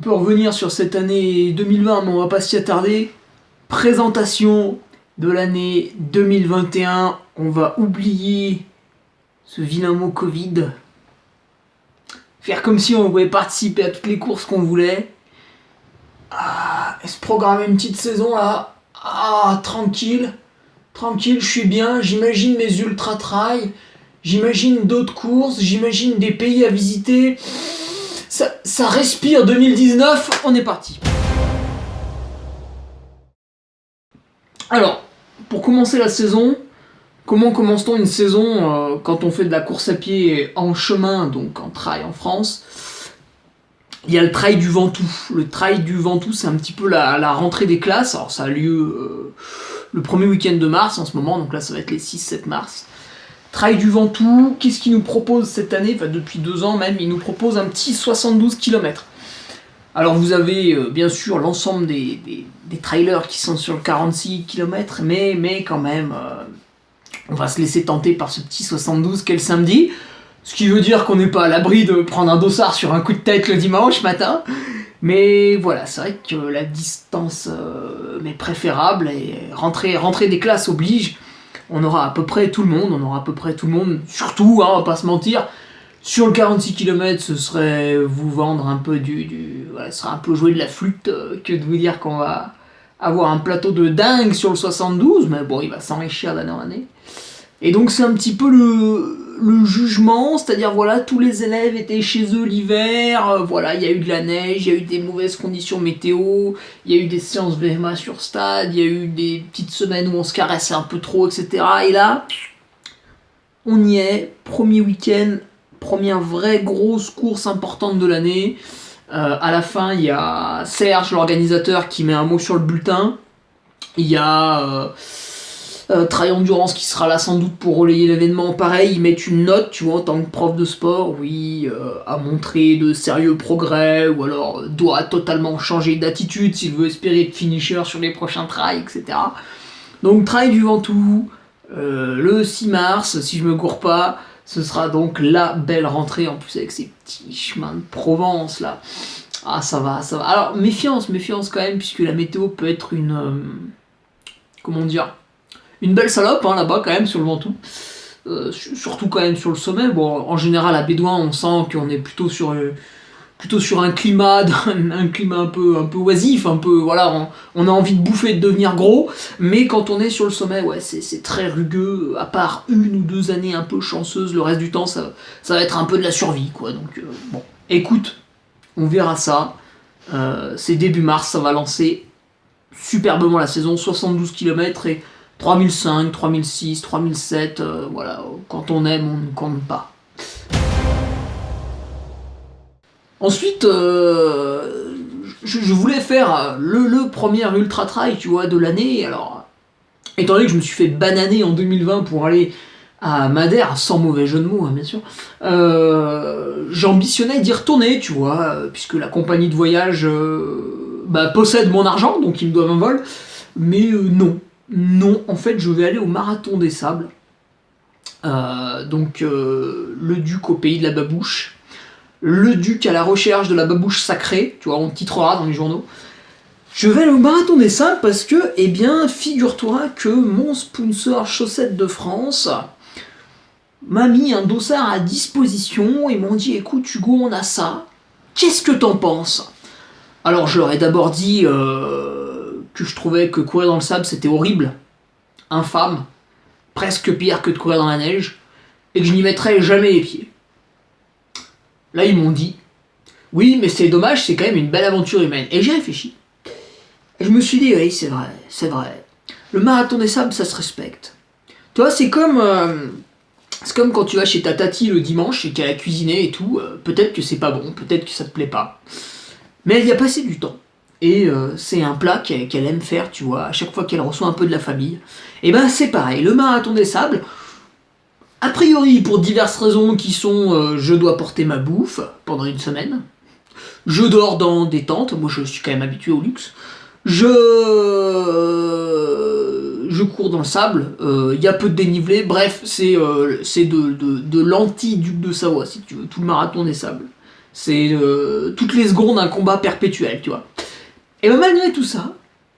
peut revenir sur cette année 2020, mais on va pas s'y attarder. Présentation de l'année 2021. On va oublier ce vilain mot Covid. Faire comme si on pouvait participer à toutes les courses qu'on voulait. Et se programmer une petite saison là. Tranquille. Tranquille, je suis bien. J'imagine mes ultra-trails. J'imagine d'autres courses. J'imagine des pays à visiter. Ça respire 2019. On est parti. Alors, pour commencer la saison, comment commence-t-on une saison quand on fait de la course à pied en chemin, donc en trail en France? Il y a le Trail du Ventoux. Le Trail du Ventoux, c'est un petit peu la rentrée des classes. Alors ça a lieu le premier week-end de mars en ce moment, donc là ça va être les 6-7 mars. Trail du Ventoux, qu'est-ce qu'il nous propose cette année? Enfin depuis 2 ans même, il nous propose un petit 72 km. Alors vous avez bien sûr l'ensemble des trailers qui sont sur le 46 km, mais quand même, on va se laisser tenter par ce petit 72 qu'est le samedi. Ce qui veut dire qu'on n'est pas à l'abri de prendre un dossard sur un coup de tête le dimanche matin. Mais voilà, c'est vrai que la distance m'est préférable et rentrer des classes oblige. On aura à peu près tout le monde, surtout, on va pas se mentir, sur le 46 km, ce serait vous vendre un peu ce serait un peu jouer de la flûte que de vous dire qu'on va avoir un plateau de dingue sur le 72, mais bon, il va s'enrichir d'année en année. Et donc c'est un petit peu le jugement, c'est-à-dire voilà, tous les élèves étaient chez eux l'hiver, voilà, il y a eu de la neige, il y a eu des mauvaises conditions météo, il y a eu des séances VMA sur stade, il y a eu des petites semaines où on se caressait un peu trop, etc. Et là, on y est, premier week-end, première vraie grosse course importante de l'année. À la fin, il y a Serge, l'organisateur, qui met un mot sur le bulletin. Il y a Trail Endurance qui sera là sans doute pour relayer l'événement. Pareil, ils mettent une note, tu vois, en tant que prof de sport. Oui, a montré de sérieux progrès, ou alors doit totalement changer d'attitude s'il veut espérer être finisher sur les prochains trails, etc. Donc, Trail du Ventoux, le 6 mars, si je me gourre pas. Ce sera donc la belle rentrée, en plus avec ces petits chemins de Provence là. Ça va. Alors méfiance quand même, puisque la météo peut être une belle salope là-bas quand même sur le Ventoux. Surtout quand même sur le sommet. Bon, en général à Bédouin, on sent qu'on est plutôt sur un climat un peu oisif, un peu voilà, on a envie de bouffer et de devenir gros, mais quand on est sur le sommet, ouais, c'est très rugueux, à part 1 ou 2 années un peu chanceuses, le reste du temps ça va être un peu de la survie quoi. Donc bon, écoute, on verra ça. C'est début mars, ça va lancer superbement la saison, 72 km et 3005, 3006, 3007, voilà, quand on aime, on ne compte pas. Ensuite, je voulais faire le premier ultra trail, tu vois, de l'année. Alors, étant donné que je me suis fait bananer en 2020 pour aller à Madère, sans mauvais jeu de mots, bien sûr, j'ambitionnais d'y retourner, tu vois, puisque la compagnie de voyage possède mon argent, donc ils me doivent un vol. Mais non, en fait, je vais aller au Marathon des Sables. Le Duc au pays de la babouche. Le Duc à la recherche de la babouche sacrée, tu vois, on titrera dans les journaux. Je vais aller au Marathon des Sables parce que, figure-toi que mon sponsor Chaussettes de France m'a mis un dossard à disposition et m'ont dit, écoute Hugo, on a ça, qu'est-ce que t'en penses? Alors je leur ai d'abord dit que je trouvais que courir dans le sable c'était horrible, infâme, presque pire que de courir dans la neige, et que je n'y mettrais jamais les pieds. Là, ils m'ont dit, oui, mais c'est dommage, c'est quand même une belle aventure humaine. Et j'ai réfléchi. Et je me suis dit, oui, c'est vrai. Le Marathon des Sables, ça se respecte. Tu vois, c'est comme quand tu vas chez ta tati le dimanche et qu'elle a cuisiné et tout. Peut-être que c'est pas bon, peut-être que ça te plaît pas. Mais elle y a passé du temps. Et c'est un plat qu'elle aime faire, tu vois, à chaque fois qu'elle reçoit un peu de la famille. Et c'est pareil, le Marathon des Sables, a priori, pour diverses raisons qui sont je dois porter ma bouffe pendant 1 semaine, je dors dans des tentes, moi je suis quand même habitué au luxe, je cours dans le sable, il y a peu de dénivelé, bref, c'est de l'anti-Duc de Savoie, si tu veux, tout le Marathon des Sables. C'est toutes les secondes un combat perpétuel, tu vois. Et ben malgré tout ça,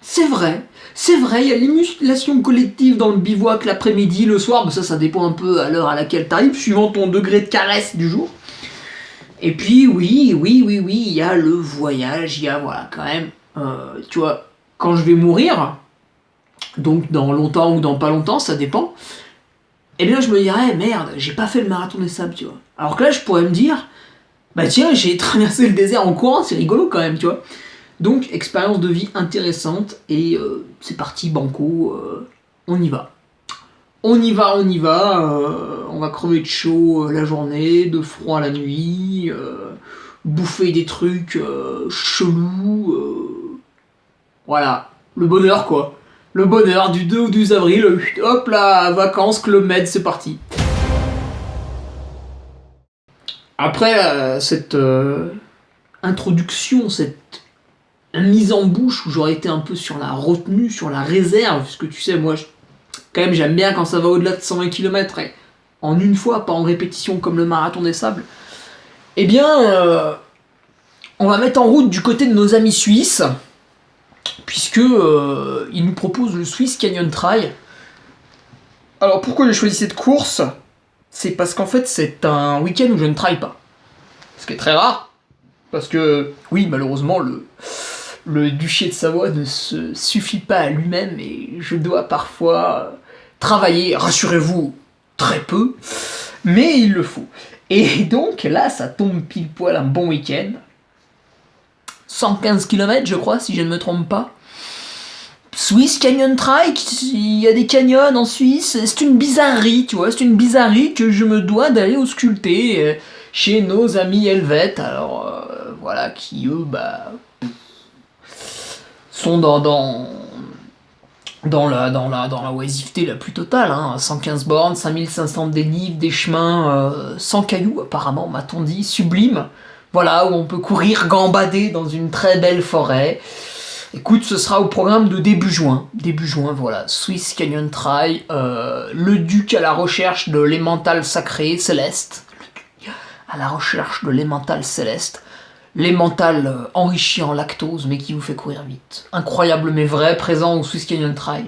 c'est vrai, il y a l'émulation collective dans le bivouac l'après-midi, le soir, ça dépend un peu à l'heure à laquelle t'arrives, suivant ton degré de caresse du jour. Et puis oui, il y a le voyage, il y a voilà quand même, tu vois, quand je vais mourir, donc dans longtemps ou dans pas longtemps, ça dépend, eh bien je me dirais, merde, j'ai pas fait le marathon des sables, tu vois. Alors que là je pourrais me dire, bah tiens, j'ai traversé le désert en courant, c'est rigolo quand même, tu vois. Donc, expérience de vie intéressante, et c'est parti, banco, on y va. On y va, on va crever de chaud la journée, de froid la nuit, bouffer des trucs chelous, voilà, le bonheur quoi. Le bonheur du 2 au 12 avril, hop là, vacances, Club Med, c'est parti. Après cette introduction, cette mise en bouche où j'aurais été un peu sur la retenue, sur la réserve, parce que tu sais, moi, quand même, j'aime bien quand ça va au-delà de 120 km, et en une fois, pas en répétition comme le marathon des sables, eh bien, on va mettre en route du côté de nos amis suisses, puisque ils nous proposent le Swiss Canyon Trail. Alors, pourquoi j'ai choisi cette course ? C'est parce qu'en fait, c'est un week-end où je ne traille pas. Ce qui est très rare, parce que, oui, malheureusement, le duché de Savoie ne se suffit pas à lui-même et je dois parfois travailler, rassurez-vous, très peu, mais il le faut. Et donc là, ça tombe pile poil un bon week-end. 115 km, je crois, si je ne me trompe pas. Swiss Canyon Trail, il y a des canyons en Suisse, c'est une bizarrerie, tu vois, c'est une bizarrerie que je me dois d'aller ausculter chez nos amis helvètes, alors voilà, qui eux, sont dans la oisiveté la plus totale, hein. 115 bornes, 5500 de dénive, des chemins sans cailloux apparemment, m'a-t-on dit, sublime, voilà, où on peut courir, gambader dans une très belle forêt. Écoute, ce sera au programme de début juin, voilà, Swiss Canyon Trail, le duc à la recherche de l'émental sacré, céleste, le duc à la recherche de l'émental céleste, l'emmental enrichi en lactose, mais qui vous fait courir vite. Incroyable mais vrai, présent au Swiss Canyon Trail.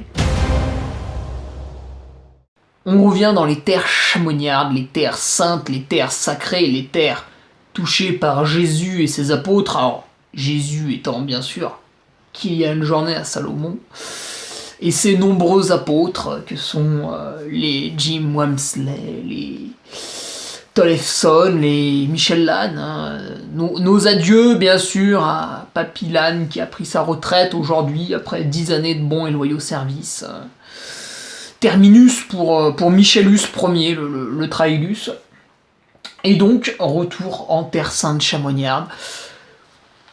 On revient dans les terres chamonniardes, les terres saintes, les terres sacrées, les terres touchées par Jésus et ses apôtres. Alors, Jésus étant bien sûr qu'il y a une journée à Salomon, et ses nombreux apôtres que sont les Jim Wamsley, les Tollefson, les Michel Lannes, hein. Nos adieux bien sûr à Papy Lannes qui a pris sa retraite aujourd'hui après 10 années de bons et loyaux services. Terminus pour Michelus Ier, le Trailus. Et donc, retour en Terre Sainte chamonniarde.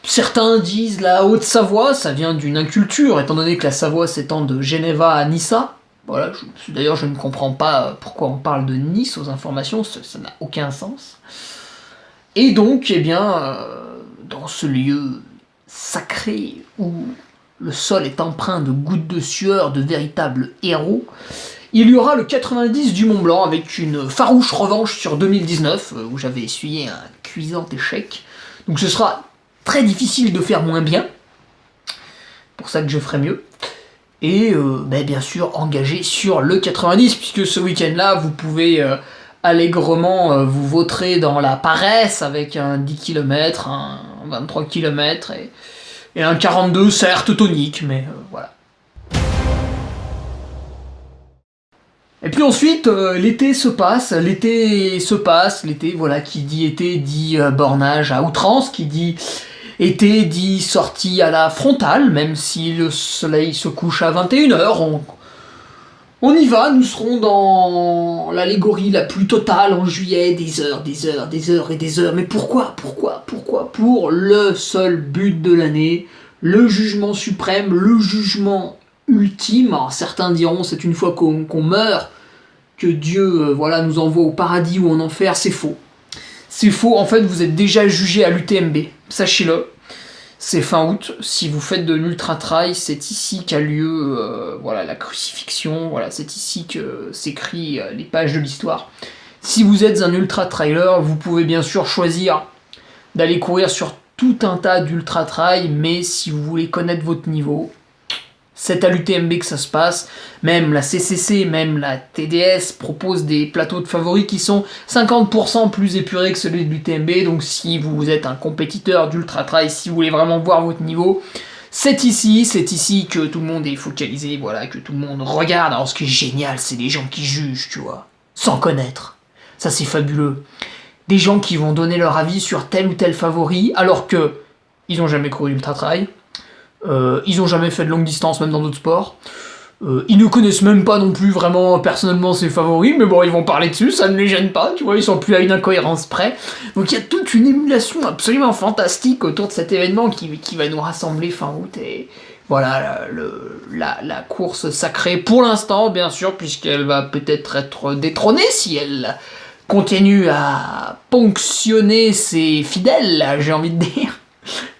Certains disent la Haute-Savoie, ça vient d'une inculture, étant donné que la Savoie s'étend de Geneva à Nissa. Voilà, d'ailleurs je ne comprends pas pourquoi on parle de Nice aux informations, ça n'a aucun sens. Et donc, eh bien, dans ce lieu sacré où le sol est empreint de gouttes de sueur de véritables héros, il y aura le 90 du Mont Blanc avec une farouche revanche sur 2019, où j'avais essuyé un cuisant échec. Donc ce sera très difficile de faire moins bien, pour ça que je ferai mieux. Et bien sûr engagé sur le 90, puisque ce week-end-là, vous pouvez allègrement vous vautrer dans la paresse avec un 10 km, un 23 km et un 42, certes tonique, mais voilà. Et puis ensuite, l'été se passe, l'été, voilà, qui dit été dit bornage à outrance, qui dit été dit sortie à la frontale, même si le soleil se couche à 21h, on y va, nous serons dans l'allégorie la plus totale en juillet, des heures et des heures, mais pourquoi ? Pour le seul but de l'année, le jugement suprême, le jugement ultime. Alors certains diront c'est une fois qu'on meurt que Dieu nous envoie au paradis ou en enfer, c'est faux. C'est faux, en fait vous êtes déjà jugé à l'UTMB, sachez-le. C'est fin août, si vous faites de l'ultra-trail, c'est ici qu'a lieu la crucifixion, voilà, c'est ici que s'écrivent les pages de l'histoire. Si vous êtes un ultra-trailer, vous pouvez bien sûr choisir d'aller courir sur tout un tas d'ultra trail, mais si vous voulez connaître votre niveau, c'est à l'UTMB que ça se passe. Même la CCC, même la TDS propose des plateaux de favoris qui sont 50% plus épurés que celui de l'UTMB. Donc si vous êtes un compétiteur d'ultra trail, si vous voulez vraiment voir votre niveau, c'est ici que tout le monde est focalisé, voilà, que tout le monde regarde. Alors ce qui est génial, c'est les gens qui jugent, tu vois, sans connaître. Ça c'est fabuleux. Des gens qui vont donner leur avis sur tel ou tel favori, alors que ils ont jamais couru d'ultra trail. Ils ont jamais fait de longue distance, même dans d'autres sports. Ils ne connaissent même pas non plus vraiment personnellement ses favoris, mais bon, ils vont parler dessus, ça ne les gêne pas, tu vois, ils sont plus à une incohérence près. Donc il y a toute une émulation absolument fantastique autour de cet événement qui va nous rassembler fin août, et voilà, la course sacrée pour l'instant, bien sûr, puisqu'elle va peut-être être détrônée si elle continue à ponctionner ses fidèles, j'ai envie de dire.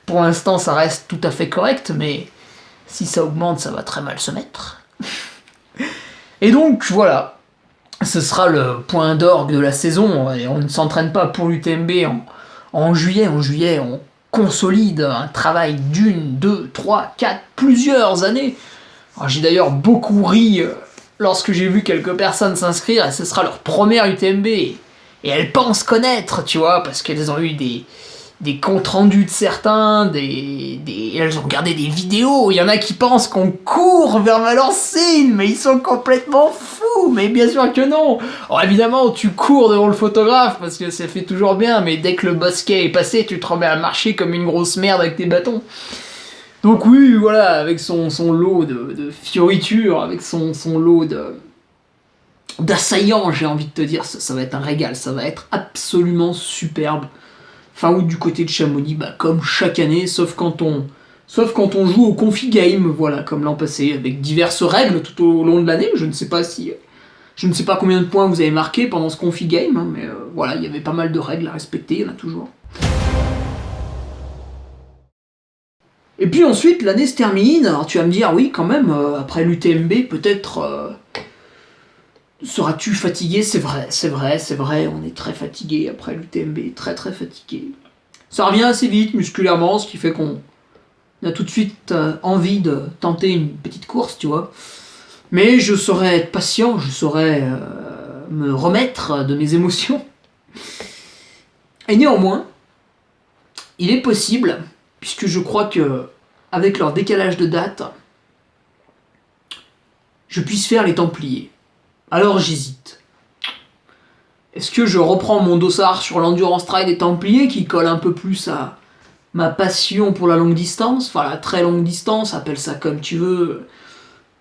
Pour l'instant, ça reste tout à fait correct, mais si ça augmente, ça va très mal se mettre. Et donc, voilà, ce sera le point d'orgue de la saison. Et on ne s'entraîne pas pour l'UTMB en juillet. En juillet, on consolide un travail d'une, deux, trois, quatre, plusieurs années. Alors, j'ai d'ailleurs beaucoup ri lorsque j'ai vu quelques personnes s'inscrire, et ce sera leur première UTMB. Et elles pensent connaître, tu vois, parce qu'elles ont eu des comptes rendus de certains, elles ont regardé des vidéos, il y en a qui pensent qu'on court vers Valenciennes, mais ils sont complètement fous, mais bien sûr que non. Alors évidemment, tu cours devant le photographe, parce que ça fait toujours bien, mais dès que le bosquet est passé, tu te remets à marcher comme une grosse merde avec tes bâtons. Donc oui, voilà, avec son lot de fioritures, avec son lot d'assaillants, j'ai envie de te dire, ça va être un régal, ça va être absolument superbe. Fin août du côté de Chamonix, bah, comme chaque année, sauf quand on joue au Confi Game, voilà, comme l'an passé, avec diverses règles tout au long de l'année. Je ne sais pas combien de points vous avez marqué pendant ce Confi Game, hein, mais voilà, il y avait pas mal de règles à respecter, il y en a toujours. Et puis ensuite, l'année se termine, alors tu vas me dire, oui, quand même, après l'UTMB, peut-être... Seras-tu fatigué? C'est vrai, on est très fatigué après l'UTMB, très très fatigué. Ça revient assez vite musculairement, ce qui fait qu'on a tout de suite envie de tenter une petite course, tu vois. Mais je saurais être patient, je saurais me remettre de mes émotions. Et néanmoins, il est possible, puisque je crois que avec leur décalage de date, je puisse faire les Templiers. Alors j'hésite. Est-ce que je reprends mon dossard sur l'endurance trail des Templiers qui colle un peu plus à ma passion pour la longue distance, enfin la très longue distance, appelle ça comme tu veux,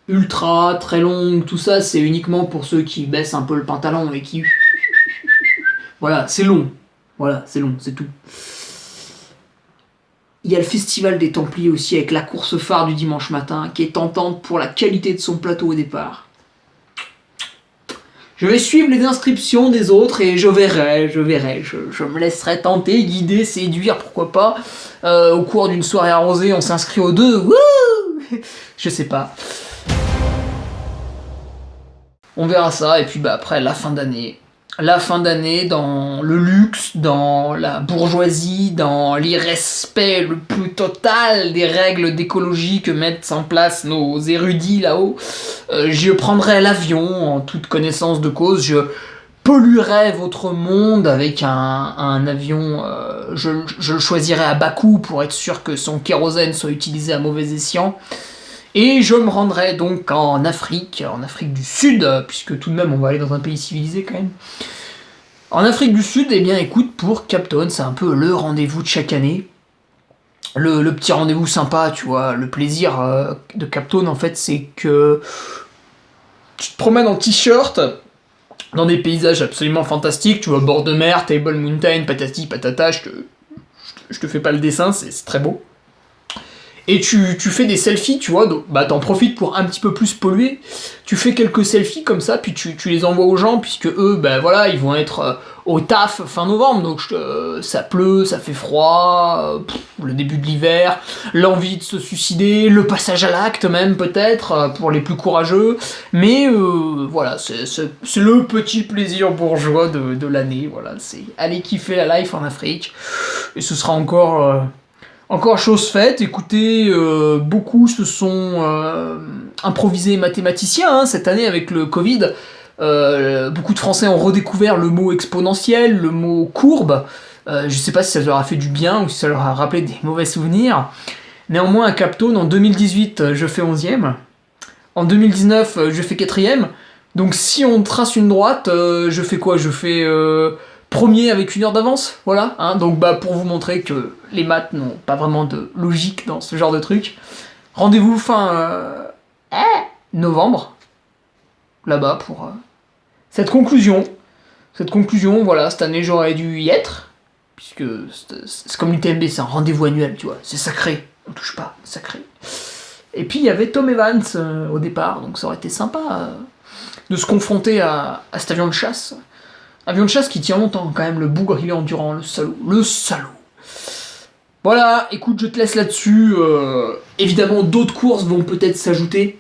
ultra, très longue, tout ça, c'est uniquement pour ceux qui baissent un peu le pantalon et qui... Voilà, c'est long. Voilà, c'est long, c'est tout. Il y a le festival des Templiers aussi, avec la course phare du dimanche matin, qui est tentante pour la qualité de son plateau au départ. Je vais suivre les inscriptions des autres et je verrai, je me laisserai tenter, guider, séduire, pourquoi pas. Au cours d'une soirée arrosée, on s'inscrit aux deux, wouh, je sais pas. On verra ça, et puis bah après, la fin d'année dans le luxe, dans la bourgeoisie, dans l'irrespect le plus total des règles d'écologie que mettent en place nos érudits là-haut, je prendrai l'avion en toute connaissance de cause, je polluerai votre monde avec un avion, je le choisirai à bas coût pour être sûr que son kérosène soit utilisé à mauvais escient. Et je me rendrai donc en Afrique du Sud, puisque tout de même on va aller dans un pays civilisé quand même. En Afrique du Sud, eh bien écoute, pour Captone, c'est un peu le rendez-vous de chaque année. Le petit rendez-vous sympa, tu vois, le plaisir de Captone en fait, c'est que tu te promènes en t-shirt dans des paysages absolument fantastiques, tu vois, bord de mer, Table Mountain, patati patata, je te fais pas le dessin, c'est très beau. Et tu fais des selfies, tu vois, donc bah t'en profites pour un petit peu plus polluer. Tu fais quelques selfies comme ça, puis tu les envoies aux gens, puisque eux, bah voilà, ils vont être au taf fin novembre, donc ça pleut, ça fait froid, le début de l'hiver, l'envie de se suicider, le passage à l'acte même peut-être, pour les plus courageux, mais voilà, c'est le petit plaisir bourgeois de l'année, voilà, c'est aller kiffer la life en Afrique. Et ce sera encore chose faite. Écoutez, beaucoup se sont improvisés mathématiciens hein, cette année avec le Covid. Beaucoup de Français ont redécouvert le mot exponentiel, le mot courbe. Je sais pas si ça leur a fait du bien ou si ça leur a rappelé des mauvais souvenirs. Néanmoins, à Captone, en 2018, je fais 11e. En 2019, je fais 4e. Donc si on trace une droite, je fais quoi? Je fais premier avec 1 heure d'avance, voilà. Hein. Donc pour vous montrer que les maths n'ont pas vraiment de logique dans ce genre de truc. Rendez-vous fin novembre, là-bas pour cette conclusion. Cette conclusion, voilà, cette année j'aurais dû y être, puisque c'est comme l'UTMB, c'est un rendez-vous annuel, tu vois, c'est sacré, on touche pas, sacré. Et puis il y avait Tom Evans au départ, donc ça aurait été sympa de se confronter à cet avion de chasse. Avion de chasse qui tient longtemps quand même, le bougre il est endurant, le salaud, le salaud. Voilà, écoute, je te laisse là-dessus. Évidemment, d'autres courses vont peut-être s'ajouter,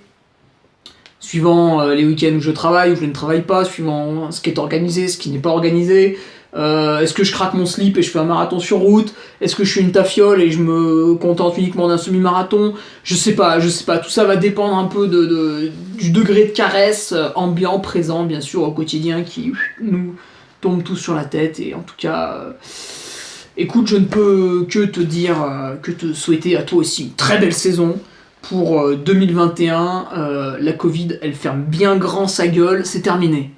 suivant les week-ends où je travaille, où je ne travaille pas, suivant ce qui est organisé, ce qui n'est pas organisé. Est-ce que je craque mon slip et je fais un marathon sur route? Est-ce que je suis une tafiole et je me contente uniquement d'un semi-marathon? Je sais pas. Tout ça va dépendre un peu du degré de caresse ambiant, présent, bien sûr, au quotidien qui nous tombe tous sur la tête. Et en tout cas, écoute, je ne peux que te dire, que te souhaiter à toi aussi une très belle saison. Pour 2021, la Covid, elle ferme bien grand sa gueule, c'est terminé.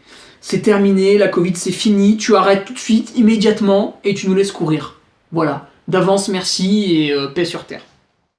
C'est terminé, la Covid c'est fini, tu arrêtes tout de suite, immédiatement, et tu nous laisses courir. Voilà. D'avance, merci et paix sur terre.